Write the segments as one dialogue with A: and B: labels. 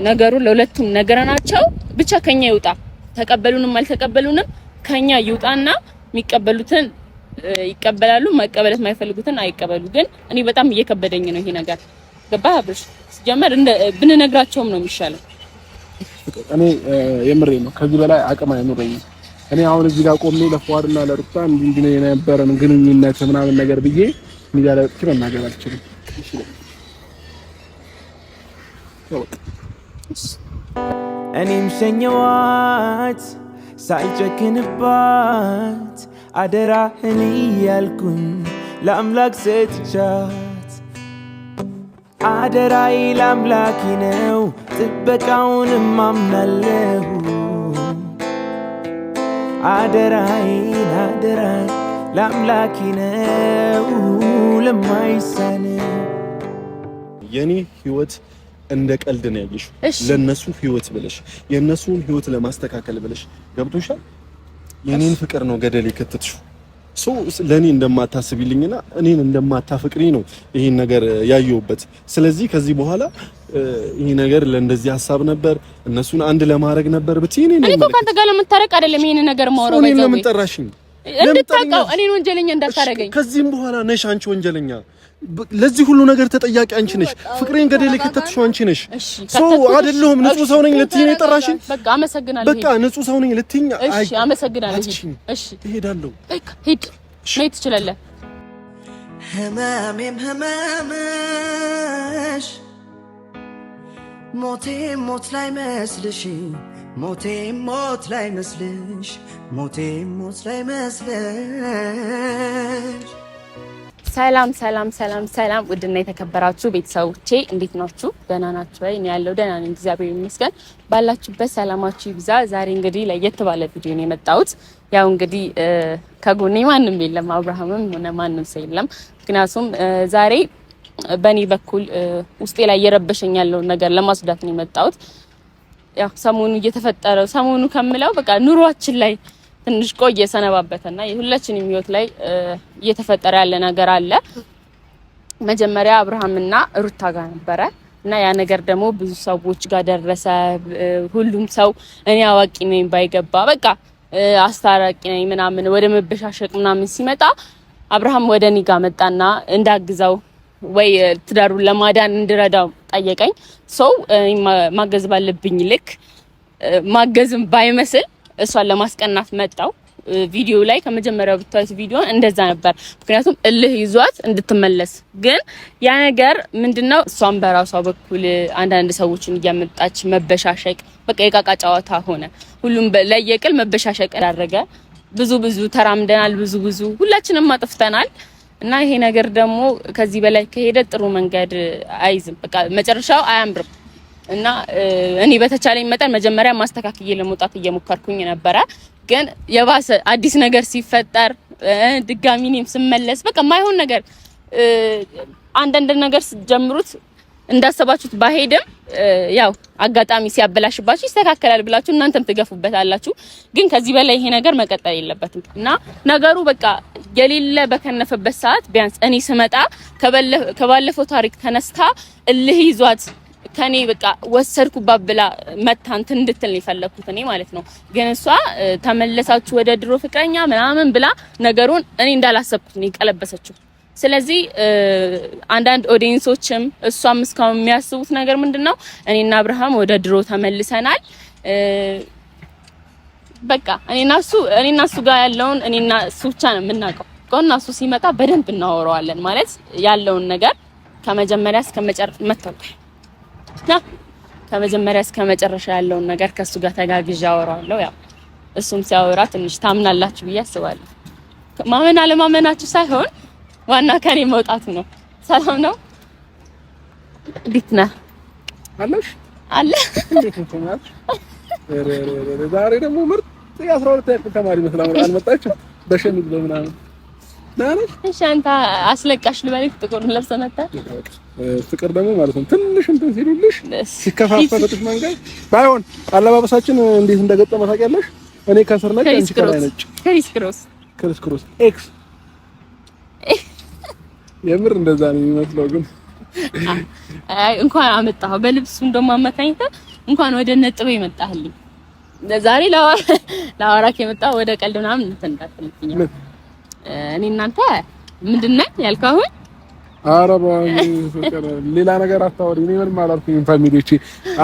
A: ነገሩን ለሁለቱም ነገረናቸው። ብቻ ከኛ ይውጣ፣ ተቀበሉንም አልተቀበሉንም ከኛ ይውጣና የሚቀበሉትን ይቀበላሉ፣ መቀበለት የማይፈልጉትን አይቀበሉ። ግን እኔ በጣም እየከበደኝ ነው ይሄ ነገር። ገባህ አብርሽ? ሲጀመር ብንነግራቸውም ነው የሚሻለው።
B: እኔ የምሬ ነው። ከዚህ በላይ አቅም አይኖረኝም። እኔ አሁን እዚህ ጋር ቆሜ ለፈዋድና ለሩታ እንዲህ ነው የነበረን ግንኙነት ምናምን ነገር ብዬ ሚዲያ ላይ ወጥቼ መናገር አልችልም።
C: እኔም ሸኘኋት ሳልጨክንባት አደራህን እያልኩኝ ለአምላክ ሰጥቻት። አደራዬ ለአምላኬ ነው ጥበቃውንም አምናለሁ። አደራዬን ለአምላኬ ነው ለማይሳነው።
B: የኔ ህይወት እንደ ቀልድ ነው ያየሽው። ለነሱ ህይወት ብለሽ የነሱን ህይወት ለማስተካከል ብለሽ ገብቶሻል። የኔን ፍቅር ነው ገደል የከተትሽው። ለኔ እንደማታስቢልኝና እኔን እንደማታፈቅሪ ነው ይሄን ነገር ያየውበት። ስለዚህ ከዚህ በኋላ ይሄ ነገር ለእንደዚህ ሐሳብ ነበር እነሱን አንድ ለማድረግ ነበር ብትይ እኔ
A: እኮ ካንተ ጋር ለምታረቅ አይደለም ይሄን ነገር ማውራው።
B: እኔ ለምን ጠራሽኝ?
A: እንድታውቀው እኔን ወንጀለኛ እንዳታረገኝ።
B: ከዚህም በኋላ ነሽ አንቺ ወንጀለኛ። ለዚህ ሁሉ ነገር ተጠያቂ አንቺ ነሽ። ፍቅሬን ገደል የከተትሽው አንቺ ነሽ። አይደለሁም ንጹህ ሰው ነኝ ልትይኝ ነው የጠራሽኝ?
A: በቃ አመሰግናለሁ።
B: በቃ ንጹህ ሰው ነኝ ልትይኝ?
A: እሺ አመሰግናለሁ። እሺ
B: እሄዳለሁ።
A: በቃ ሂድ። መሄድ ትችላለህ።
D: ህመሜም ህመምሽ ሞቴም ሞት ላይ መስልሽ ሞቴም ሞት ላይ መስልሽ ሞቴም ሞት ላይ መስልሽ።
A: ሰላም ሰላም ሰላም ሰላም ውድና የተከበራችሁ ቤተሰቦቼ እንዴት ናችሁ? ደህና ናችሁ ወይ? እኔ ያለው ደህና ነኝ እግዚአብሔር ይመስገን። ባላችሁበት ሰላማችሁ ይብዛ። ዛሬ እንግዲህ ለየት ባለ ቪዲዮ ነው የመጣሁት። ያው እንግዲህ ከጎኔ ማንም የለም፣ አብርሃምም ሆነ ማንም ሰው የለም። ምክንያቱም ዛሬ በእኔ በኩል ውስጤ ላይ እየረበሸኝ ያለውን ነገር ለማስዳት ነው የመጣሁት። ያው ሰሞኑ ከምለው በቃ ኑሯችን ላይ ትንሽ ቆየ ሰነባበተና የሁላችንም ህይወት ላይ እየተፈጠረ ያለ ነገር አለ። መጀመሪያ አብርሃምና ሩታ ጋር ነበረ እና ያ ነገር ደግሞ ብዙ ሰዎች ጋር ደረሰ። ሁሉም ሰው እኔ አዋቂ ነኝ ባይገባ በቃ አስታራቂ ነኝ ምናምን ወደ መበሻሸቅ ምናምን ሲመጣ አብርሃም ወደ እኔ ጋር መጣና እንዳግዘው ወይ ትዳሩን ለማዳን እንድረዳው ጠየቀኝ። ሰው ማገዝ ባለብኝ ልክ ማገዝም ባይመስል እሷን ለማስቀናት መጣው። ቪዲዮ ላይ ከመጀመሪያው ብታዩት ቪዲዮን እንደዛ ነበር። ምክንያቱም እልህ ይዟት እንድትመለስ ግን ያ ነገር ምንድነው እሷን በራሷ በኩል አንዳንድ ሰዎችን እያመጣች መበሻሸቅ በቃ የቃቃ ጨዋታ ሆነ። ሁሉም ለየቅል መበሻሸቅ ያደረገ ብዙ ተራምደናል፣ ብዙ ሁላችንም አጥፍተናል። እና ይሄ ነገር ደግሞ ከዚህ በላይ ከሄደ ጥሩ መንገድ አይዝም፣ በቃ መጨረሻው አያምርም። እና እኔ በተቻለኝ መጠን መጀመሪያ ማስተካከየ ለመውጣት እየሞከርኩኝ ነበረ። ግን የባሰ አዲስ ነገር ሲፈጠር ድጋሚ እኔም ስመለስ በቃ ማይሆን ነገር አንዳንድ ነገር ጀምሩት እንዳሰባችሁት ባሄድም ያው አጋጣሚ ሲያበላሽባችሁ ይስተካከላል ብላችሁ እናንተም ትገፉበታላችሁ። ግን ከዚህ በላይ ይሄ ነገር መቀጠል የለበትም። እና ነገሩ በቃ የሌለ በከነፈበት ሰዓት ቢያንስ እኔ ስመጣ ከባለፈው ታሪክ ተነስታ እልህ ይዟት ከኔ በቃ ወሰድኩባት ብላ መታንት እንድትል ነው የፈለኩት እኔ ማለት ነው። ግን እሷ ተመለሳችሁ ወደ ድሮ ፍቅረኛ ምናምን ብላ ነገሩን እኔ እንዳላሰብኩት ነው የቀለበሰችው። ስለዚህ አንዳንድ ኦዲየንሶችም እሷም እስካሁን የሚያስቡት ነገር ምንድነው እኔና አብርሃም ወደ ድሮ ተመልሰናል። በቃ እኔና እሱ ጋር ያለውን እኔና እሱ ብቻ ነው የምናውቀው። ቆና እሱ ሲመጣ በደንብ እናወራዋለን ማለት ያለውን ነገር ከመጀመሪያ እስከ መጨረሻ ያለውን ነገር ከሱ ጋር ተጋግዣ አወራዋለሁ። ያው እሱም ሲያወራ ትንሽ ታምናላችሁ ብዬ አስባለሁ። ማመን አለማመናችሁ ሳይሆን ዋና ከኔ መውጣቱ ነው። ሰላም ነው? እንዴት ነህ? አለ
B: እንዴት ነው? ዛሬ ደግሞ ምርጥ የ12 ያክል ተማሪ መስላም አልመጣችም በሸሚዝ በምናምን ናነሽ።
A: እሺ አንተ አስለቃሽ ልበልክ ጥቁር ለብሰህ መጣ።
B: ፍቅር ደግሞ ማለት ነው ትንሽ እንትን ሲሉልሽ ሲከፋፈሉት መንገድ ባይሆን አለባበሳችን እንዴት እንደገጠመ ታውቂያለሽ? እኔ ከስር ነጭ አንቺ ከላይ ነጭ ክሪስ ክሮስ ኤክስ የምር እንደዛ ነው የሚመስለው። ግን
A: አይ እንኳን አመጣኸው በልብሱ እንደማመካኝታ እንኳን ወደ ነጥብ ይመጣልኝ። ዛሬ ለአዋራክ የመጣው ወደ ቀልድ ምናምን እንትን እንዳትልኝ። እኔ እናንተ ምንድነው ያልከው?
E: አረባ ፍቅር ሌላ ነገር አታወሪ። እኔ ምንም አላልኩኝም። ፋሚሊዎቼ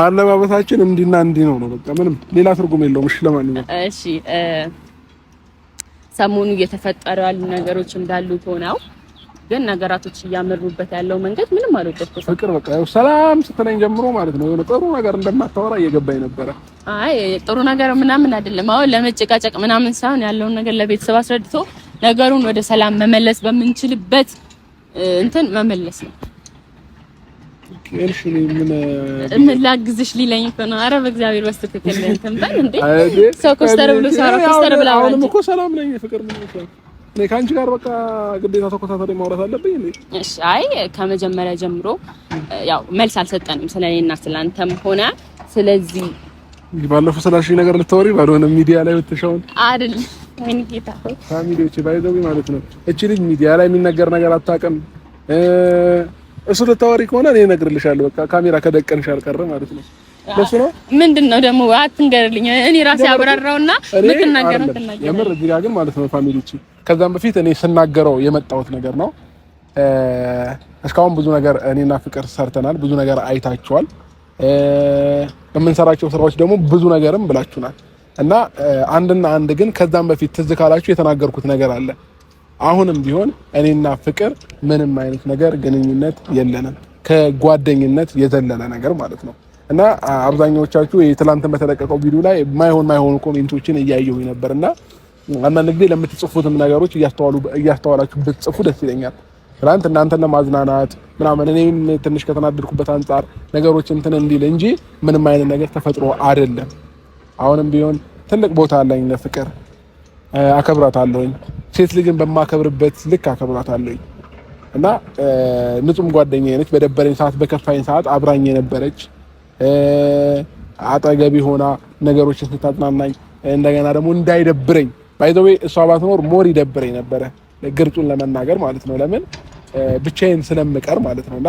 E: አለባበሳችን እንዲና እንዲ ነው በቃ ምንም ሌላ ትርጉም የለውም። እሺ ለማንኛውም
A: እሺ ሰሞኑ እየተፈጠሩ ያሉ ነገሮች እንዳሉ ሆነው ግን ነገራቶች እያመሩበት ያለው መንገድ ምንም አልወደድኩትም።
E: ፍቅር በቃ ያው ሰላም ስትለኝ ጀምሮ ማለት ነው የሆነ ጥሩ ነገር እንደማታወራ እየገባኝ ነበረ።
A: አይ ጥሩ ነገር ምናምን አይደለም። አሁን ለመጨቃጨቅ ምናምን ሳይሆን ያለውን ነገር ለቤተሰብ አስረድቶ ነገሩን ወደ ሰላም መመለስ በምንችልበት እንትን መመለስ ነው።
E: እሺ
A: ምን ላግዝሽ ሊለኝ እኮ ነው። ኧረ በእግዚአብሔር በስተክክል እንትን በል እንዴ ሰው ኮስተር ብሎ ሳራ ኮስተር ብላ
E: አሁንም እኮ ሰላም ነኝ። ፍቅር ምን ይችላል? እኔ ካንቺ ጋር በቃ ግዴታ ተኮሳተሪ ማውራት አለብኝ እንዴ?
A: እሺ አይ ከመጀመሪያ ጀምሮ ያው መልስ አልሰጠንም ስለኔና ስለአንተም ሆነ ስለዚህ
E: ባለፈው ስላልሽኝ ነገር ልታወሪ ባልሆነ ሚዲያ ላይ ወጥተሻውን
A: አይደል? ምን ጌታ
E: ፋሚሊዎች ባይዘው ማለት ነው እቺ ልጅ ሚዲያ ላይ የሚነገር ነገር አታውቅም። እሱ ልታወሪ ከሆነ እኔ እነግርልሻለሁ። በቃ ካሜራ ከደቀንሽ አልቀረ ማለት ነው። ለሱ ነው ምንድነው
A: ደግሞ አትንገርልኝ። እኔ ራሴ አብራራውና ምትናገረው ትናገር።
E: የምር እዚህ ጋር ግን ማለት ነው ፋሚሊዎች ከዛም በፊት እኔ ስናገረው የመጣሁት ነገር ነው። እስካሁን ብዙ ነገር እኔና ፍቅር ሰርተናል። ብዙ ነገር አይታችኋል። የምንሰራቸው ስራዎች ደግሞ ብዙ ነገርም ብላችሁናል እና አንድና አንድ ግን ከዛም በፊት ትዝ ካላችሁ የተናገርኩት ነገር አለ። አሁንም ቢሆን እኔና ፍቅር ምንም አይነት ነገር ግንኙነት የለንም ከጓደኝነት የዘለለ ነገር ማለት ነው። እና አብዛኞቻችሁ የትላንት በተለቀቀው ቪዲዮ ላይ ማይሆኑ ኮሜንቶችን እያየሁ ነበርና አንዳንድ ጊዜ ለምትጽፉትም ነገሮች እያስተዋላችሁ ብትጽፉ ደስ ይለኛል። ትላንት እናንተን ለማዝናናት ምናምን እኔም ትንሽ ከተናደድኩበት አንፃር ነገሮች እንትን እንዲል እንጂ ምንም አይነት ነገር ተፈጥሮ አይደለም። አሁንም ቢሆን ትልቅ ቦታ አለኝ ለፍቅር፣ አከብራታለሁኝ። ሴት ልጅን በማከብርበት ልክ አከብራታለሁኝ እና ንጹም ጓደኛዬ ነች። በደበረኝ ሰዓት በከፋኝ ሰዓት አብራኝ የነበረች አጠገቢ ሆና ነገሮችን ስታጽናናኝ እንደገና ደግሞ እንዳይደብረኝ ባይዘዌ እሷ ባትኖር ሞር ይደብረኝ ነበረ ግልጹን ለመናገር ማለት ነው። ለምን ብቻዬን ስለምቀር ማለት ነውና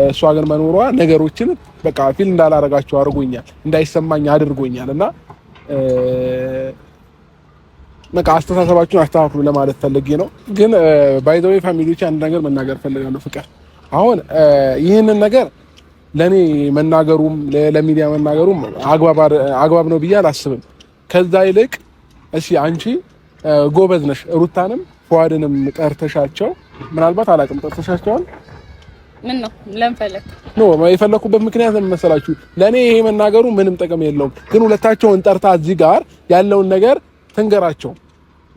E: እሷ ግን መኖሯ ነገሮችን በቃ ፊል እንዳላረጋቸው አድርጎኛል፣ እንዳይሰማኝ አድርጎኛል እና በቃ አስተሳሰባችሁን አስተካክሉ ለማለት ፈልጌ ነው። ግን ባይዘዌ ፋሚሊዎች አንድ ነገር መናገር ፈልጋለሁ። ፍቅር አሁን ይህንን ነገር ለኔ መናገሩም ለሚዲያ መናገሩም አግባብ ነው ብዬ አላስብም። ከዛ ይልቅ እሺ አንቺ ጎበዝ ነሽ፣ ሩታንም ፏድንም ጠርተሻቸው ምናልባት አላውቅም ጠርተሻቸዋል።
A: ምን ነው ለምፈለክ
E: ነው የፈለኩበት ምክንያት ምን መሰላችሁ? ለኔ ይሄ መናገሩ ምንም ጥቅም የለውም። ግን ሁለታቸውን ጠርታ እዚህ ጋር ያለውን ነገር ትንገራቸው።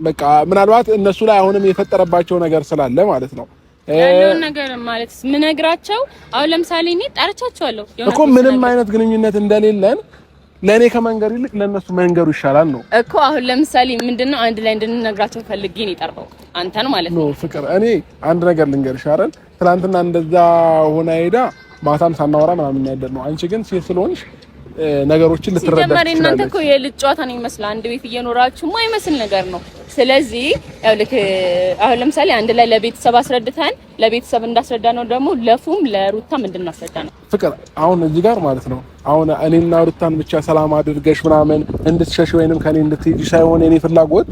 E: በቃ ምናልባት እነሱ ላይ አሁንም የፈጠረባቸው ነገር ስላለ ማለት ነው
A: ያለውን ነገር ማለት ምን ነግራቸው። አሁን ለምሳሌ እኔ ጠርቻቸዋለሁ
E: እኮ ምንም አይነት ግንኙነት እንደሌለን ለኔ ከመንገር ይልቅ ለነሱ መንገሩ ይሻላል ነው
A: እኮ። አሁን ለምሳሌ ምንድነው አንድ ላይ እንድንነግራቸው ፈልጌ ነው የጠራው አንተን ማለት ነው።
E: ፍቅር እኔ አንድ ነገር ልንገርሽ አይደል፣ ትናንትና እንደዛ ሆነ ሄዳ ማታም ሳናወራ ምናምን ያደር ነው። አንቺ ግን ሴት ስለሆንሽ ነገሮችን ልትረዳ
A: ሲጀመር እናንተ እኮ የልጅ ጨዋታ ነው ይመስላል። አንድ ቤት እየኖራችሁ የማይመስል ነገር ነው። ስለዚህ ያው ልክ አሁን ለምሳሌ አንድ ላይ ለቤተሰብ አስረድተን ለቤተሰብ እንዳስረዳ ነው ደግሞ ለፉም ለሩታም እንድናስረዳ ነው።
E: ፍቅር አሁን እዚህ ጋር ማለት ነው አሁን እኔና ሩታን ብቻ ሰላም አድርገሽ ምናምን እንድትሸሽ ወይንም ከኔ እንድትሄጂ ሳይሆን እኔ ፍላጎት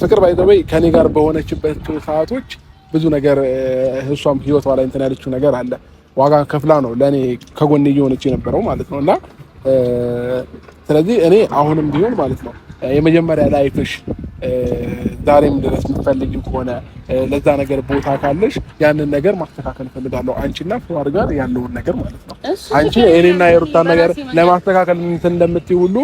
E: ፍቅር ባይዘበይ ከኔ ጋር በሆነችበት ሰዓቶች ብዙ ነገር እሷም ህይወቷ ላይ እንትን ያለችው ነገር አለ። ዋጋ ከፍላ ነው ለኔ ከጎኔ እየሆነች የነበረው ማለት ነውና ስለዚህ እኔ አሁንም ቢሆን ማለት ነው የመጀመሪያ ላይፍሽ ዛሬም ድረስ የምትፈልጊ ከሆነ ለዛ ነገር ቦታ ካለሽ ያንን ነገር ማስተካከል ፈልጋለሁ። አንቺና ፍዋድ ጋር ያለውን ነገር ማለት ነው አንቺ እኔና የሩታን ነገር ለማስተካከል እንትን እንደምትይ ሁሉ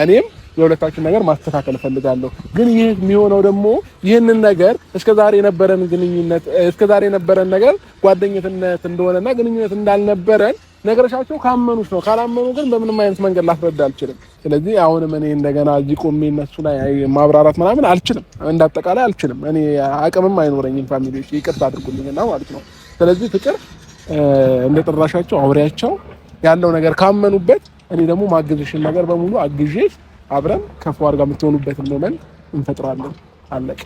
E: እኔም የሁለታችን ነገር ማስተካከል ፈልጋለሁ። ግን ይሄ የሚሆነው ደግሞ ይሄንን ነገር እስከዛሬ የነበረን ግንኙነት እስከዛሬ የነበረን ነገር ጓደኝነት እንደሆነና ግንኙነት እንዳልነበረን ነገርሻቸው ካመኑሽ ነው። ካላመኑ ግን በምንም አይነት መንገድ ላስረዳ አልችልም። ስለዚህ አሁንም እኔ እንደገና እዚህ ቆሜ እነሱ ላይ ማብራራት ምናምን አልችልም፣ እንዳጠቃላይ አልችልም። እኔ አቅምም አይኖረኝም። ፋሚሊዎች ይቅርታ አድርጉልኝና ማለት ነው። ስለዚህ ፍቅር እንደጠራሻቸው አውሪያቸው ያለው ነገር ካመኑበት እኔ ደግሞ ማገዝሽን ነገር በሙሉ አግዤሽ አብረን ከፍዋድ ጋር የምትሆኑበትን ሞመንት እንፈጥራለን። አለቅ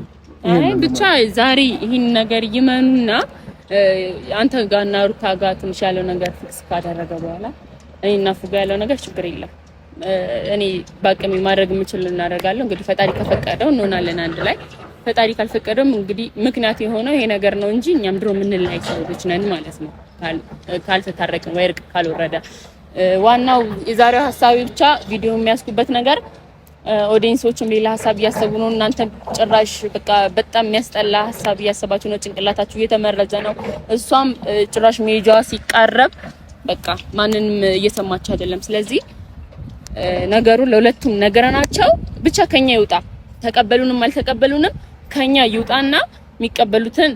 A: ብቻ ዛሬ ይሄን ነገር ይመኑና አንተ ጋርና ሩታ ጋር ትንሽ ያለው ነገር ፊክስ ካደረገ በኋላ እኔና ፉጋ ያለው ነገር ችግር የለም። እኔ ባቅሜ ማድረግ የምችል እናደርጋለሁ። እንግዲህ ፈጣሪ ከፈቀደው እንሆናለን አንድ ላይ። ፈጣሪ ካልፈቀደም እንግዲህ ምክንያት የሆነው ይሄ ነገር ነው እንጂ እኛም ድሮ የምንለያይ ሰዎች ነን ማለት ነው። ካልተታረቅን ወይ እርቅ ካልወረደ ዋናው የዛሬው ሀሳቢ ብቻ ቪዲዮ የሚያስኩበት ነገር ኦዲየንሶችም ሌላ ሀሳብ እያሰቡ ነው። እናንተ ጭራሽ በቃ በጣም የሚያስጠላ ሀሳብ እያሰባችሁ ነው። ጭንቅላታችሁ እየተመረዘ ነው። እሷም ጭራሽ ሜጃዋ ሲቃረብ በቃ ማንንም እየሰማች አይደለም። ስለዚህ ነገሩን ለሁለቱም ነገረናቸው። ብቻ ከኛ ይውጣ። ተቀበሉንም አልተቀበሉንም ከኛ ይውጣና የሚቀበሉትን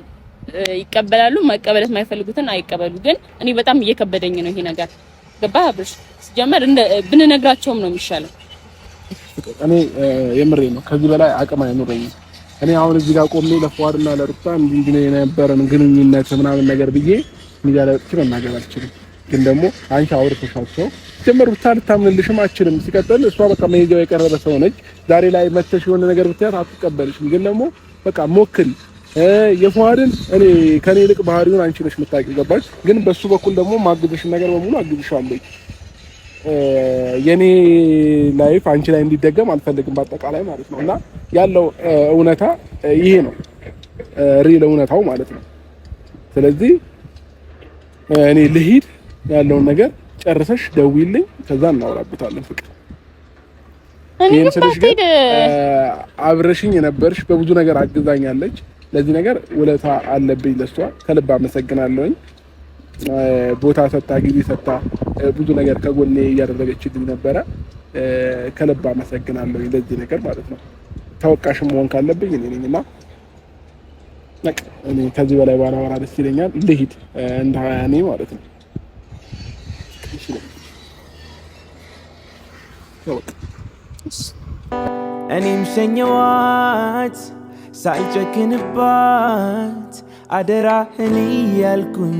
A: ይቀበላሉ፣ መቀበለት የማይፈልጉትን አይቀበሉ። ግን እኔ በጣም እየከበደኝ ነው ይሄ ነገር። ገባህ አብርሽ? ሲጀመር ብንነግራቸውም ነው የሚሻለው።
E: እኔ የምሬ ነው። ከዚህ በላይ አቅም አይኖረኝም። እኔ አሁን እዚህ ጋር ቆሜ ለፈዋድና ለሩታ እንዲህ ነው የነበረን ግንኙነት ምናምን ነገር ብዬ ሚዲያለጥቼ መናገር አልችልም። ግን ደግሞ አንቺ አውርተሻቸው ጀመር ሩታ ልታምንልሽም አትችልም። ሲቀጥል እሷ በቃ መሄጃው የቀረበ ሰው ነች። ዛሬ ላይ መተሽ የሆነ ነገር ብትያት አትቀበልሽም። ግን ደግሞ በቃ ሞክል የፈዋድን እኔ ከኔ ልቅ ባህሪውን አንቺ ነሽ የምታውቂው። ገባሽ? ግን በሱ በኩል ደግሞ ማግዝሽን ነገር በሙሉ አግዝሻለሁ። የኔ ላይፍ አንቺ ላይ እንዲደገም አልፈልግም በአጠቃላይ ማለት ነው። እና ያለው እውነታ ይሄ ነው፣ ሪል እውነታው ማለት ነው። ስለዚህ እኔ ልሂድ፣ ያለውን ነገር ጨርሰሽ ደውይልኝ፣ ከዛ እናወራበታለን። ፍቅር ይሄን ስልሽ ግን አብረሽኝ የነበርሽ በብዙ ነገር አግዛኛለች። ለዚህ ነገር ውለታ አለብኝ። ለሷ ከልብ አመሰግናለሁኝ። ቦታ ሰጣ፣ ጊዜ ሰጣ፣ ብዙ ነገር ከጎኔ እያደረገችልኝ ነበረ። ከልብ አመሰግናለሁ ለዚህ ነገር ማለት ነው። ተወቃሽም መሆን ካለብኝ እኔ ነኝና እኔ ከዚህ በላይ ባላወራ ደስ ይለኛል። ልሂድ እንደ እኔ ማለት ነው።
C: እኔም ሸኘዋት ሳልጨክንባት አደራህን እያልኩኝ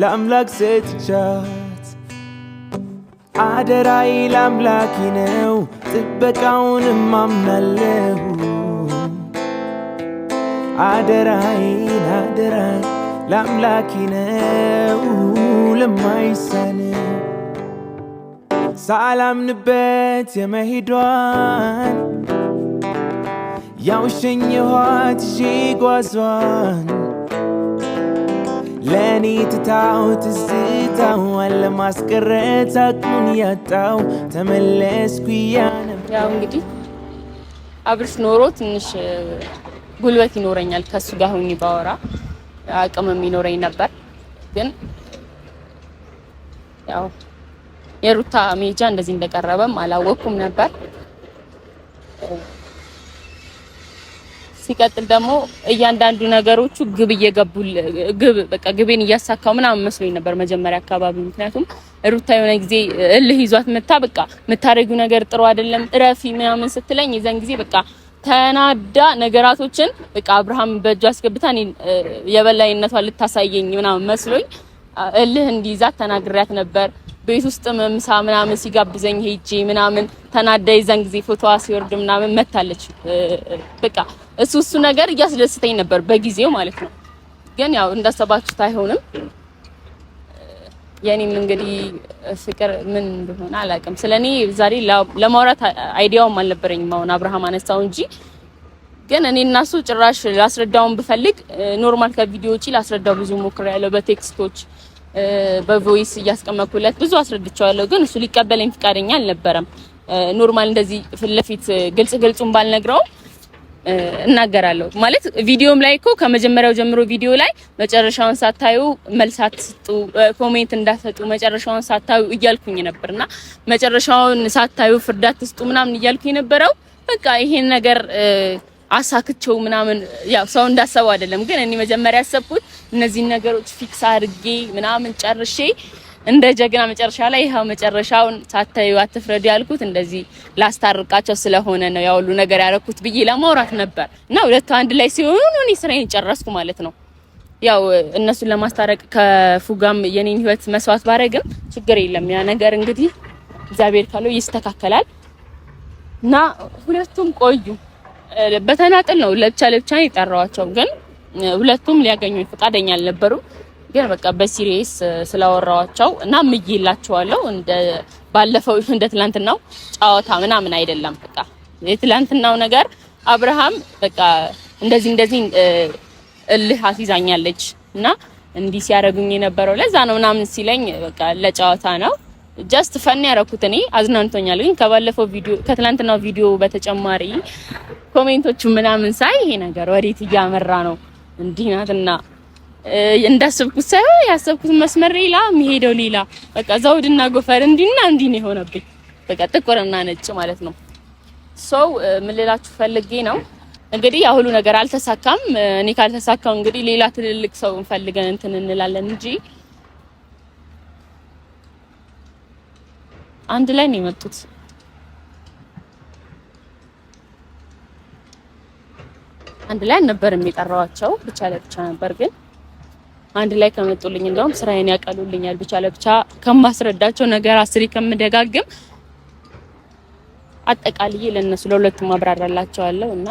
C: ለአምላክ ሰጥቻት። አደራዬ ለአምላኬ ነው፣ ጥበቃውንም አምናለሁ። አደራዬን ለአምላኬ ነው ለማይሳነው። ሳላምንበት የመሄዷን ያው ሸኘኋት ይዤ ጓዟን። ለኔ ትታው ትዝታዋን ለማስቀረት አቅሙን ያጣው ተመለስኩ ያነብ።
A: ያው እንግዲህ አብርሽ ኖሮ ትንሽ ጉልበት ይኖረኛል ከሱ ጋር ሆኜ ባወራ አቅምም ይኖረኝ ነበር። ግን ያው የሩታ ሜጃ እንደዚህ እንደቀረበም አላወኩም ነበር። ሲቀጥል ደግሞ እያንዳንዱ ነገሮቹ ግብ እየገቡል በቃ ግቤን እያሳካው ምናምን መስሎኝ ነበር መጀመሪያ አካባቢ። ምክንያቱም ሩታ የሆነ ጊዜ እልህ ይዟት መታ በቃ የምታረጊው ነገር ጥሩ አይደለም እረፊ ምናምን ስትለኝ የዛን ጊዜ በቃ ተናዳ ነገራቶችን በቃ አብርሃም በእጁ አስገብታ የበላይነቷን ልታሳየኝ ምናምን መስሎኝ እልህ እንዲይዛት ተናግሪያት ነበር። ቤት ውስጥ ምሳ ምናምን ሲጋብዘኝ ሄጄ ምናምን ተናዳ የዛን ጊዜ ፎቶዋ ሲወርድ ምናምን መታለች። በቃ እሱ ነገር እያስደስተኝ ነበር በጊዜው ማለት ነው። ግን ያው እንዳሰባችሁት አይሆንም። የኔም እንግዲህ ፍቅር ምን እንደሆነ አላውቅም። ስለኔ ዛሬ ለማውራት አይዲያውም አልነበረኝም። አሁን አብርሃም አነሳው እንጂ ግን እኔ እና እሱ ጭራሽ ላስረዳውን ብፈልግ ኖርማል ከቪዲዮ ውጪ ላስረዳው ብዙ ሞክሬያለሁ። በቴክስቶች በቮይስ እያስቀመጥኩለት ብዙ አስረድቻለሁ። ግን እሱ ሊቀበለኝ ፍቃደኛ አልነበረም። ኖርማል እንደዚህ ፊት ለፊት ግልጹን ባልነግረው እናገራለሁ ማለት ቪዲዮም ላይ እኮ ከመጀመሪያው ጀምሮ ቪዲዮ ላይ መጨረሻውን ሳታዩ መልስ አትስጡ፣ ኮሜንት እንዳትሰጡ መጨረሻውን ሳታዩ እያልኩኝ ነበርና መጨረሻውን ሳታዩ ፍርድ አትስጡ ምናምን እያልኩኝ ነበረው። በቃ ይሄን ነገር አሳክቸው ምናምን ያው ሰው እንዳሰበው አይደለም። ግን እኔ መጀመሪያ ያሰብኩት እነዚህ ነገሮች ፊክስ አድርጌ ምናምን ጨርሼ እንደ ጀግና መጨረሻ ላይ ይሄው መጨረሻውን ሳታዩ አትፍረዱ ያልኩት እንደዚህ ላስታርቃቸው ስለሆነ ነው ያው ሁሉ ነገር ያረኩት ብዬ ለማውራት ነበር። እና ሁለቱ አንድ ላይ ሲሆኑ እኔ ስራዬን ጨረስኩ ማለት ነው። ያው እነሱን ለማስታረቅ ከፉጋም የኔን ህይወት መስዋዕት ባረግም ችግር የለም። ያ ነገር እንግዲህ እግዚአብሔር ካለው ይስተካከላል። እና ሁለቱም ቆዩ በተናጠል ነው ለብቻ የጠራዋቸው ግን ሁለቱም ሊያገኙኝ ፈቃደኛ አልነበሩም። ግን በቃ በሲሪየስ ስላወራዋቸው እና ምይላቸዋለሁ እንደ ባለፈው እንደ ትላንትናው ጨዋታ ምናምን አይደለም። በቃ የትላንትናው ነገር አብርሃም በቃ እንደዚህ እልህ አስይዛኛለች እና እንዲህ ሲያረጉኝ የነበረው ለዛ ነው ምናምን ሲለኝ በቃ ለጨዋታ ነው ጀስት ፈን ያረኩት እኔ አዝናንቶኛል። ግን ከባለፈው ቪዲዮ ከትላንትናው ቪዲዮ በተጨማሪ ኮሜንቶቹ ምናምን ሳይ ይሄ ነገር ወዴት እያመራ ነው እንዲህ ናትና እንዳሰብኩት ሳይሆን ያሰብኩት መስመር ሌላ የሚሄደው ሌላ በቃ ዘውድና ጎፈር እንዲና እንዲህ ነው የሆነብኝ። በቃ ጥቁርና ነጭ ማለት ነው። ሶ ምን ልላችሁ ፈልጌ ነው እንግዲህ ያ ሁሉ ነገር አልተሳካም። እኔ ካልተሳካው እንግዲህ ሌላ ትልልቅ ሰው እንፈልገን እንትን እንላለን እንጂ አንድ ላይ ነው የመጡት። አንድ ላይ ነበር የሚጠራዋቸው ብቻ ለብቻ ነበር። ግን አንድ ላይ ከመጡልኝ እንደውም ስራዬን ያቀሉልኛል። ብቻ ለብቻ ከማስረዳቸው ነገር አስሪ ከምደጋግም አጠቃልዬ ለነሱ ለሁለቱም አብራራላቸዋለሁ እና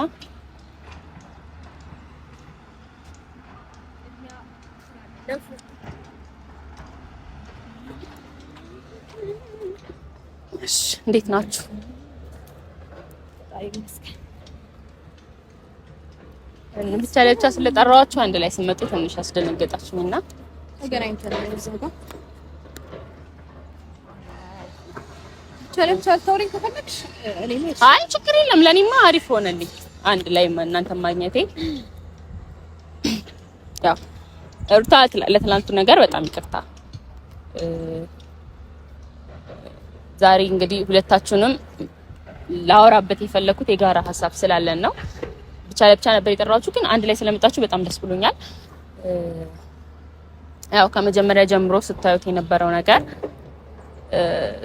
A: እሺ እንዴት ናችሁ? ብቻ ለብቻ ስለጠራዋችሁ አንድ ላይ ስመጡ ትንሽ አስደነገጣችሁኝና ተገናኝተን እዛው ጋር ቻሌንጅ አታውሪኝ ከፈለግሽ እኔ ነኝ። አይ ችግር የለም ለኔማ አሪፍ ሆነልኝ አንድ ላይ እናንተ ማግኘቴ። ያው ሩታ ለትላንቱ ነገር በጣም ይቅርታ። ዛሬ እንግዲህ ሁለታችሁንም ላወራበት የፈለኩት የጋራ ሀሳብ ስላለን ነው። ብቻ ለብቻ ነበር የጠራችሁ ግን አንድ ላይ ስለመጣችሁ በጣም ደስ ብሎኛል። ያው ከመጀመሪያ ጀምሮ ስታዩት የነበረው ነገር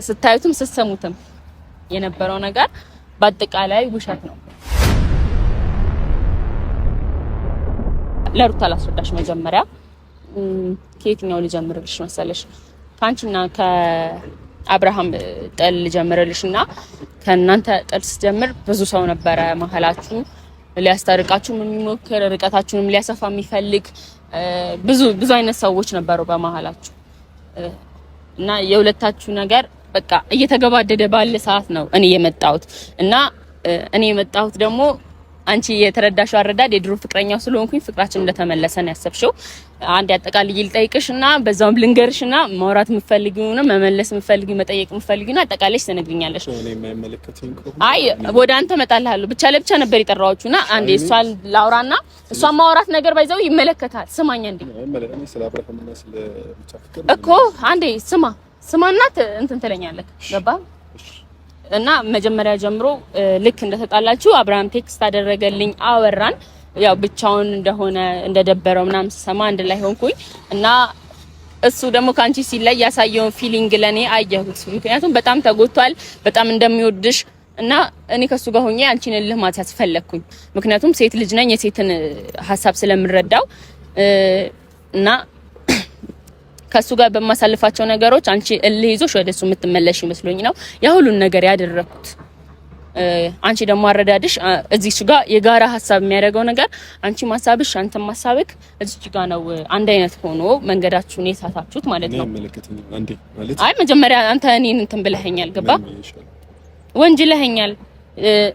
A: ስታዩትም ስትሰሙትም የነበረው ነገር በአጠቃላይ ውሸት ነው። ለሩታ ላስረዳሽ መጀመሪያ ከየትኛው ልጀምርልሽ መሰለሽ? ካንቺና ከአብርሃም ጥል ልጀምርልሽና ከእናንተ ጥል ስትጀምር ብዙ ሰው ነበረ መሀላችሁ ሊያስታርቃችሁ የሚሞክር ርቀታችሁንም ሊያሰፋ የሚፈልግ ብዙ አይነት ሰዎች ነበሩ በመሀላችሁ እና የሁለታችሁ ነገር በቃ እየተገባደደ ባለ ሰዓት ነው እኔ የመጣሁት እና እኔ የመጣሁት ደግሞ አንቺ የተረዳሽው አረዳድ የድሮ ፍቅረኛው ስለሆንኩኝ ፍቅራችን እንደተመለሰ ነው ያሰብሽው። አንድ ያጠቃልዬ ልጠይቅሽና በዛውም ልንገርሽና ማውራት የምትፈልጊውና መመለስ የምትፈልጊው መጠየቅ የምትፈልጊውና አጠቃለሽ ትነግሪኛለሽ። አይ ወደ አንተ እመጣልሃለሁ። ብቻ ለብቻ ነበር የጠራኋችሁና አንዴ እሷን ላውራና እሷን ማውራት ነገር ባይዘው ይመለከታል። ስማኝ እንዴ እኮ አንዴ ስማናት እንትን ትለኛለህ ገባ እና መጀመሪያ ጀምሮ ልክ እንደተጣላችሁ አብርሃም ቴክስት አደረገልኝ፣ አወራን። ያው ብቻውን እንደሆነ እንደደበረው ምናምን ሰማ አንድ ላይ ሆንኩኝ እና እሱ ደግሞ ካንቺ ሲለይ ያሳየውን ፊሊንግ ለኔ አየሁት። ምክንያቱም በጣም ተጎቷል፣ በጣም እንደሚወድሽ እና እኔ ከሱ ጋር ሆኜ አንቺን እልህ ማሳት ፈለኩኝ። ምክንያቱም ሴት ልጅ ነኝ የሴትን ሀሳብ ስለምረዳው እና ከሱ ጋር በማሳልፋቸው ነገሮች አንቺ እልህ ይዞሽ ወደሱ የምትመለሽ ይመስሎኝ ነው ያ ሁሉን ነገር ያደረኩት። አንቺ ደግሞ አረዳድሽ እዚህ ጋር የጋራ ሀሳብ የሚያደርገው ነገር አንቺ ማሳብሽ አንተ ማሳብክ እዚህ ጋር ነው አንድ አይነት ሆኖ መንገዳችሁን የሳታችሁት ማለት ነው። አይ መጀመሪያ አንተ እኔን እንትን ብለኸኛል ገባ ወንጅለኸኛል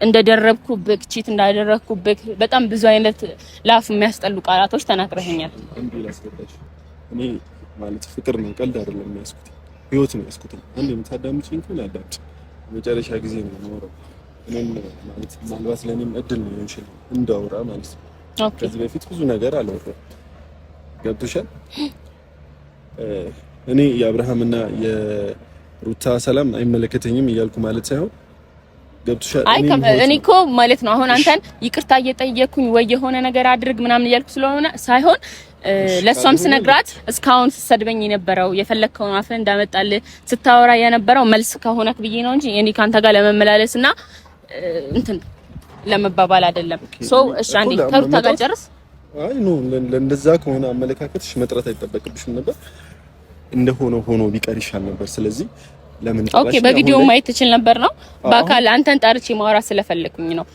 A: እንደደረብኩብክ ቺት እንዳደረኩብክ በጣም ብዙ አይነት ላፍ የሚያስጠሉ ቃላቶች ተናግረኸኛል።
B: እኔ ማለት ፍቅር ነው ቀልድ አይደለም ያስኩት ህይወት ነው ያስኩት። አንዴ የምታዳምጪኝ ከሆነ አዳምጪ። መጨረሻ ጊዜ ነው የማወራው። እኔም ማለት ምናልባት ለኔም እድል ነው ይችላል እንዳወራ ማለት ነው። ከዚህ በፊት ብዙ ነገር አላወራም። ገብቶሻል? እኔ የአብርሃምና የሩታ ሰላም አይመለከተኝም እያልኩ ማለት ሳይሆን ገብቶሻል?
A: አይ እኔ እኮ ማለት ነው አሁን አንተን ይቅርታ እየጠየኩኝ ወይ የሆነ ነገር አድርግ ምናምን እያልኩ ስለሆነ ሳይሆን ለሷም ስነግራት እስካሁን ስትሰድበኝ የነበረው የፈለከውን አፍ እንዳመጣል ስታወራ የነበረው መልስ ከሆነክ ብዬ ነው እንጂ እኔ ካንተ ጋር ለመመላለስና እንትን ለመባባል አይደለም። እሺ አንዴ ከሩታ ጋር ጨርስ።
B: አይ ኖ ለእንደዛ ከሆነ አመለካከትሽ መጥራት አይጠበቅብሽም ነበር። እንደሆነ ሆኖ ቢቀር ይሻል ነበር። ስለዚህ ለምን
A: ኦኬ በቪዲዮ ማየት ትችል ነበር ነው። በአካል አንተን ጠርቼ ማውራት ስለፈለኩኝ ነው።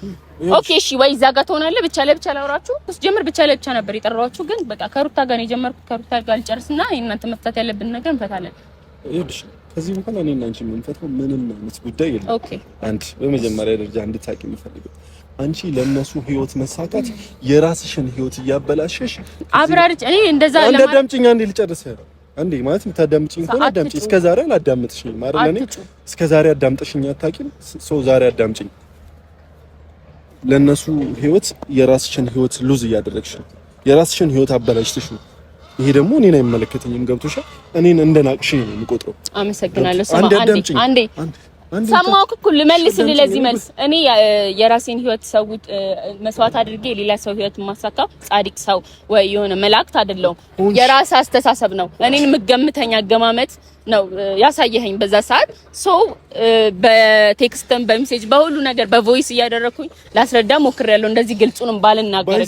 A: ኦኬ እሺ ወይ እዛ ጋር ትሆናለህ ብቻ ለብቻ ላውራችሁ ጀምር ብቻ ለብቻ ነበር የጠራኋችሁ ግን በቃ ከሩታ ጋር ነው የጀመርኩት ከሩታ ጋር ልጨርስና እናንተ መፍታት ያለብን ነገር እንፈታለን
B: ይኸውልሽ ከዚህ በኋላ እኔና አንቺ የምንፈታው ምንም አይነት ጉዳይ የለም
A: ኦኬ
B: አንድ በመጀመሪያ ደረጃ እንድታቂ የምፈልገው አንቺ ለነሱ ህይወት መሳካት የራስሽን ህይወት እያበላሸሽ
A: አብራርጭ እኔ እንደዛ
B: ለማዳምጪኝ አንዴ ልጨርስ አንዴ ማለት የምታዳምጪኝ ከሆነ አዳምጪ እስከዛሬ አላዳምጥሽኝም አይደል እኔ እስከዛሬ አዳምጥሽኝ አታውቂም ሰው ዛሬ አዳምጪኝ ለነሱ ህይወት የራስሽን ህይወት ሉዝ እያደረግሽ ነው የራስሽን ህይወት አበላሽተሽ ነው ይሄ ደግሞ እኔን አይመለከተኝም ገብቶሻል እኔን እንደናቅሽኝ ነው የምቆጥረው
A: አመሰግናለሁ ሰማ አንዴ ሰማው እኮ ልመልስልህ ለዚህ መልስ እኔ የራሴን ህይወት ሰው መስዋዕት አድርጌ ሌላ ሰው ህይወት ማሳካው ጻድቅ ሰው ወይ የሆነ መላእክት አይደለም የራስ አስተሳሰብ ነው እኔን ምገምተኛ አገማመት ነው ያሳየኸኝ በዛ ሰዓት ሶ በቴክስትም በሜሴጅ በሁሉ ነገር በቮይስ እያደረኩኝ ላስረዳ ሞክሬያለሁ እንደዚህ ግልጹንም ባልናገር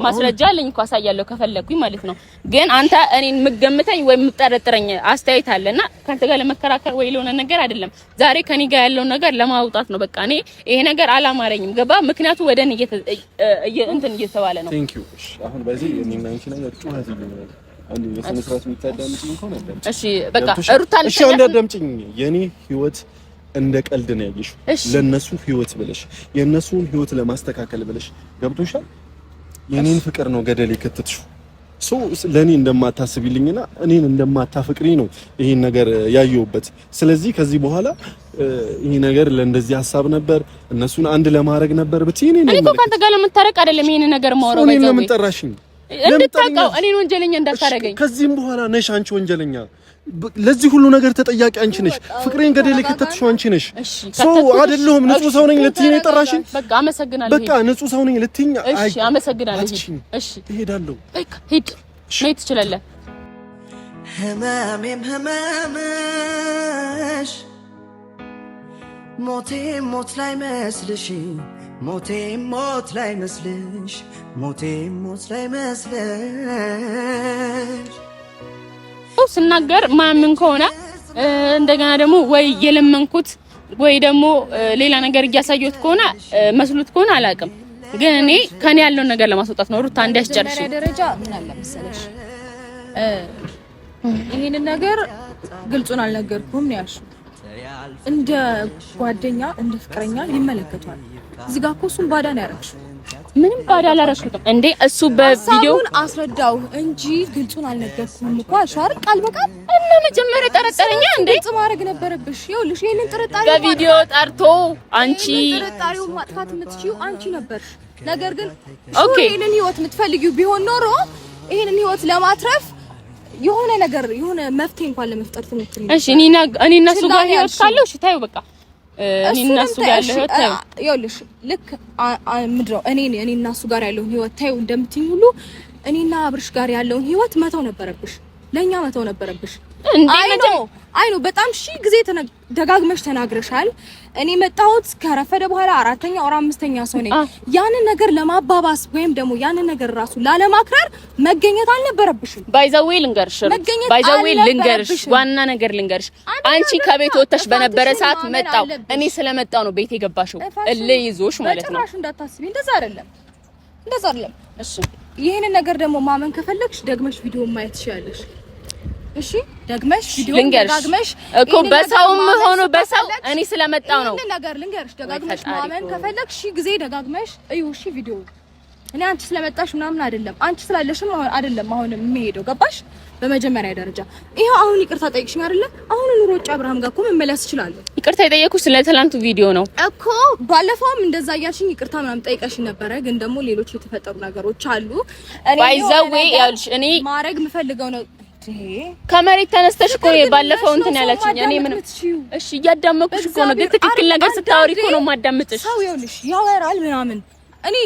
A: ማስረጃ አለኝ እኮ አሳያለሁ ከፈለኩኝ ማለት ነው ግን አንተ እኔን ምገምተኝ ወይ ምጠረጥረኝ አስተያየት አለና ካንተ ጋር ለመከራከር ወይ ለሆነ ነገር አይደለም ዛሬ ከኔ ጋር ያለው ነገር ለማውጣት ነው በቃ እኔ ይሄ ነገር አላማረኝም ገባ ምክንያቱ ወደኔ እንትን እየተባለ ነው
B: ቴንክ ዩ አሁን በዚህ እኔና አንቺ ነገር ጩኸት ይገኛል አንዴ የስነ ስርዓት የምታዳምጪኝ ከሆነ
A: እሺ በቃ ሩታን
B: እሺ እንዳዳምጪኝ የኔ ህይወት እንደ ቀልድ ነው ያየሽው ለነሱ ህይወት ብለሽ የነሱን ህይወት ለማስተካከል ብለሽ ገብቶሻል የኔን ፍቅር ነው ገደል የከተትሽው ሶ ለኔ እንደማታስቢልኝና እኔን እንደማታፈቅሪ ነው ይሄን ነገር ያየውበት ስለዚህ ከዚህ በኋላ ይሄ ነገር ለእንደዚህ ሐሳብ ነበር እነሱን አንድ ለማድረግ ነበር ብትይኔ ነው
A: እኔ ካንተ ጋር ለምታረቅ አይደለም ይሄን ነገር ማውራው
B: ባይዘው ለምን ጠራሽኝ
A: እንድታውቀው እኔን ወንጀለኛ እንዳታረገኝ
B: ከዚህም በኋላ ነሽ አንቺ ወንጀለኛ ለዚህ ሁሉ ነገር ተጠያቂ አንቺ ነሽ ፍቅሬን ገደል የከተትሽው አንቺ ነሽ ሶ አይደለም ንጹህ ሰው ነኝ ልትይኝ የጠራሽኝ
A: በቃ አመሰግናለሁ
B: በቃ ንጹህ ሰው ነኝ ልትይኝ
A: እሺ አመሰግናለሁ እሺ
B: እሄዳለሁ
A: በቃ ሂድ ነይ ትችላለህ
D: ህመሜም ህመምሽ ሞቴ ሞት ላይ መስልሽ ሞቴ ሞት ላይ መስልሽ ሞቴ ሞት ላይ መስልሽ
A: ስናገር ማምን ከሆነ እንደገና ደግሞ ወይ የለመንኩት ወይ ደግሞ ሌላ ነገር እያሳየሁት ከሆነ መስሉት ከሆነ አላውቅም ግን እኔ ከኔ ያለው ነገር ለማስወጣት ነው ሩታ እንዲያስጨርሽ
F: ደረጃ ምን አለ መሰለሽ ይሄን ነገር ግልጹን አልነገርኩም ነው ያልሽው እንደ ጓደኛ እንደ ፍቅረኛ ይመለከቷል እዚህ ጋር እኮ እሱን ባዳ ነው ያደረግሽው
A: ምንም ባዳ አላረኩትም እንዴ እሱ በቪዲዮ
F: አስረዳው እንጂ ግልጹን አልነገርኩም እኮ አሻር ቃል በቃል
A: እና መጀመሪያ ጠረጠረኛ እንዴ
F: ግልጽ ማድረግ ነበረብሽ ይኸውልሽ ይሄንን ጥርጣሬ
A: በቪዲዮ ጠርቶ አንቺ
F: ጥርጣሬውን ማጥፋት የምትችይው አንቺ ነበርሽ ነገር ግን
A: ኦኬ
F: ይሄንን ህይወት የምትፈልጊው ቢሆን ኖሮ ይሄንን ህይወት ለማትረፍ የሆነ ነገር የሆነ መፍትሄ እንኳን ለመፍጠር ትሞክሪ
A: እሺ እኔ እነሱ ጋር ህይወት ካለው እሺ ታዩ በቃ እኔ እነሱ ጋር ያለው ህይወት ታዩ
F: ይኸውልሽ ልክ ምድረው እኔ እና እሱ ጋር ያለው ህይወት ታዩ እንደምትይኝ ሁሉ እኔና አብርሽ ጋር ያለውን ህይወት መተው ነበረብሽ ለኛ መተው ነበረብሽ አይ ነው በጣም ሺህ ጊዜ ደጋግመሽ ተናግረሻል እኔ መጣሁት ከረፈደ በኋላ አራተኛ ወር አምስተኛ ሰው ነኝ ያንን ነገር ለማባባስ ወይም ደግሞ ያንን ነገር ራሱ ላለማክረር መገኘት አልነበረብሽም
A: ባይዘዌ ልንገርሽ ዋና ነገር ልንገርሽ አንቺ ከቤት ወጥተሽ በነበረ ሰዓት መጣው እኔ ስለመጣው ነው ቤት የገባሽው እልይዞሽ ማለት ነው
F: በጭራሽ እንዳታስቢ እንደዛ አይደለም እሺ ይሄንን ነገር ደግሞ ማመን ከፈለግሽ ደግመሽ ቪዲዮ ማየት ትችያለሽ እሺ ደግመሽ ቪዲዮ ደጋግመሽ
A: እኮ በሰውም ሆኖ በሰው እኔ ስለመጣው ነው
F: ነገር ልንገርሽ ደጋግመሽ ማመን ከፈለግሽ ጊዜ ደጋግመሽ እዩ እሺ ቪዲዮ እኔ አንቺ ስለመጣሽ ምናምን አይደለም አንቺ ስላለሽም አይደለም አሁን የሚሄደው ገባሽ በመጀመሪያ ደረጃ ይሄው አሁን ይቅርታ ጠይቅሽኝ አይደለ አሁን ኑሮጭ አብርሃም ጋር እኮ መመለስ ይችላል ይቅርታ
A: የጠየኩሽ ስለ ትላንቱ ቪዲዮ ነው
F: እኮ ባለፈውም እንደዛ እያልሽኝ ይቅርታ ምናምን ጠይቀሽኝ ነበረ ግን ደግሞ ሌሎች የተፈጠሩ ነገሮች አሉ እኔ
A: ባይዘዌ ያልሽ እኔ
F: ማረግ የምፈልገው ነው
A: ከመሬት ተነስተሽ እኮ ባለፈው እንትን ያለችኝ እኔ ምን እሺ እያዳመኩሽ እኮ ነው ግን ትክክል ነገር ስታወሪ እኮ ነው ማዳምጥሽ
F: ሰው ይኸውልሽ ያወራል ምናምን እኔ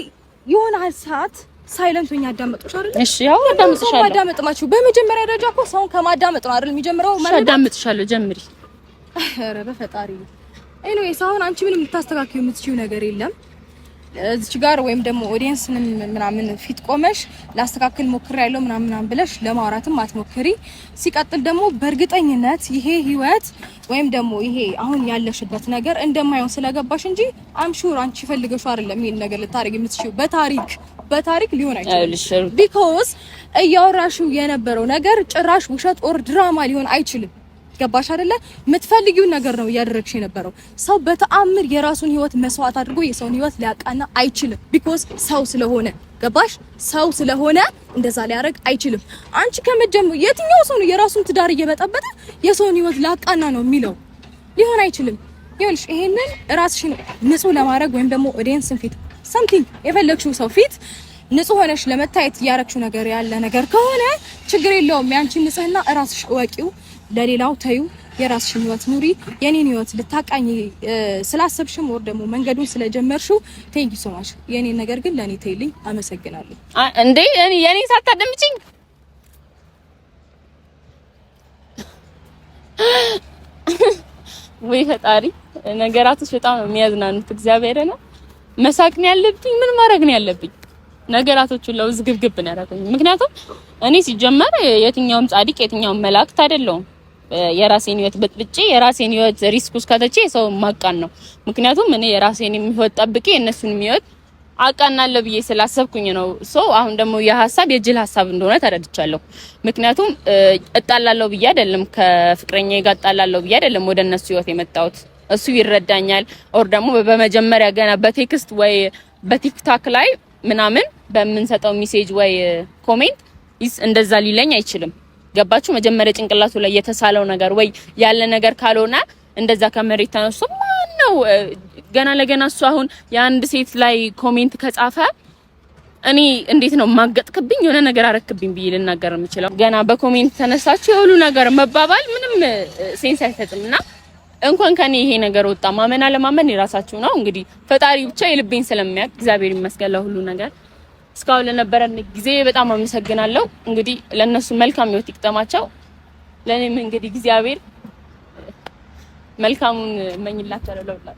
F: የሆነ ሰዓት ሳይለንት ሆኜ አዳመጥኩሽ አይደል እሺ ያው አዳምጥሻለሁ አዳምጥማችሁ በመጀመሪያ ደረጃ እኮ ሰውን ከማዳመጥ ነው አይደል የሚጀምረው
A: ማለት አዳምጥሻለሁ ጀምሪ
F: ኧረ በፈጣሪ ኤኒዌይስ አሁን አንቺ ምንም ልታስተካክዩ የምትችይው ነገር የለም እዚች ጋር ወይም ደግሞ ኦዲየንስንም ምናምን ፊት ቆመሽ ላስተካክል ሞክሬያለሁ ምናምን ብለሽ ለማውራትም አትሞክሪ። ሲቀጥል ደግሞ በእርግጠኝነት ይሄ ህይወት ወይም ደግሞ ይሄ አሁን ያለሽበት ነገር እንደማይሆን ስለገባሽ እንጂ አምሹር አንቺ ፈልገሽው አይደለም ይሄን ነገር ልታረጊ የምትችይው በታሪክ ሊሆን አይችልም። ቢኮዝ እያወራሽው የነበረው ነገር ጭራሽ ውሸት ኦር ድራማ ሊሆን አይችልም። ገባሽ አይደለ? የምትፈልጊው ነገር ነው እያደረግሽ የነበረው። ሰው በተአምር የራሱን ህይወት መስዋዕት አድርጎ የሰውን ህይወት ሊያቃና አይችልም። ቢኮዝ ሰው ስለሆነ ገባሽ? ሰው ስለሆነ እንደዛ ሊያደርግ አይችልም። አንቺ ከመጀመሩ የትኛው ሰው ነው የራሱን ትዳር እየበጠበጠ የሰውን ህይወት ላቃና ነው የሚለው? ሊሆን አይችልም። ይኸውልሽ ይሄንን ራስሽን ንጹህ ለማድረግ ወይም ደግሞ ኦዲየንስን ፊት something የፈለግሽው ሰው ፊት ንጹህ ሆነሽ ለመታየት ያረግሽው ነገር ያለ ነገር ከሆነ ችግር የለውም። ያንቺን ንጽህና ራስሽ እወቂው። ለሌላው ተዩ፣ የራስሽን ህይወት ኑሪ። የኔን ህይወት ልታቃኝ ስላሰብሽም ወር ደግሞ መንገዱን ስለጀመርሽው ቴንክ ዩ ሶ ማች። የኔን ነገር ግን ለኔ ተይልኝ። አመሰግናለሁ።
A: እንዴ የኔ ሳታደምጪኝ ወይ ፈጣሪ፣ ነገራቶች በጣም የሚያዝናኑት እግዚአብሔር ነው። መሳቅ ነው ያለብኝ? ምን ማድረግ ነው ያለብኝ? ነገራቶቹን ለውዝግብግብ ነው ያደረገኝ። ምክንያቱም እኔ ሲጀመር የትኛውም ጻድቅ የትኛውም መላእክት አይደለሁም። የራሴን ህይወት በጥብጬ የራሴን ህይወት ሪስክ ውስጥ ከተቼ ሰው ማቃን ነው። ምክንያቱም እኔ የራሴን ህይወት ጠብቄ የነሱንም ህይወት አቃናለሁ ብዬ ስላሰብኩኝ ነው። አሁን ደግሞ የሐሳብ የጅል ሐሳብ እንደሆነ ተረድቻለሁ። ምክንያቱም እጣላለሁ ብዬ አይደለም፣ ከፍቅረኛዬ ጋር እጣላለሁ ብዬ አይደለም ወደ እነሱ ህይወት የመጣሁት። እሱ ይረዳኛል። ኦር ደግሞ በመጀመሪያ ገና በቴክስት ወይ በቲክታክ ላይ ምናምን በምንሰጠው ሜሴጅ ወይ ኮሜንት እንደዛ ሊለኝ አይችልም። ገባችሁ? መጀመሪያ ጭንቅላቱ ላይ የተሳለው ነገር ወይ ያለ ነገር ካልሆነ እንደዛ ከመሬት ተነስቶ ማን ነው ገና ለገና እሱ አሁን የአንድ ሴት ላይ ኮሜንት ከጻፈ እኔ እንዴት ነው ማገጥክብኝ የሆነ ነገር አረክብኝ ብዬ ልናገር የምችለው? ገና በኮሜንት ተነሳችሁ የሁሉ ነገር መባባል ምንም ሴንስ አይሰጥምና እንኳን ከኔ ይሄ ነገር ወጣ። ማመን አለማመን የራሳችሁ ነው። እንግዲህ ፈጣሪ ብቻ የልቤን ስለሚያውቅ እግዚአብሔር ይመስገን ለሁሉ ነገር። እስካሁን ለነበረን ጊዜ በጣም አመሰግናለሁ። እንግዲህ ለነሱ መልካም ህይወት ይቅጠማቸው። ለኔም እንግዲህ እግዚአብሔር መልካሙን እመኝላችኋለሁ።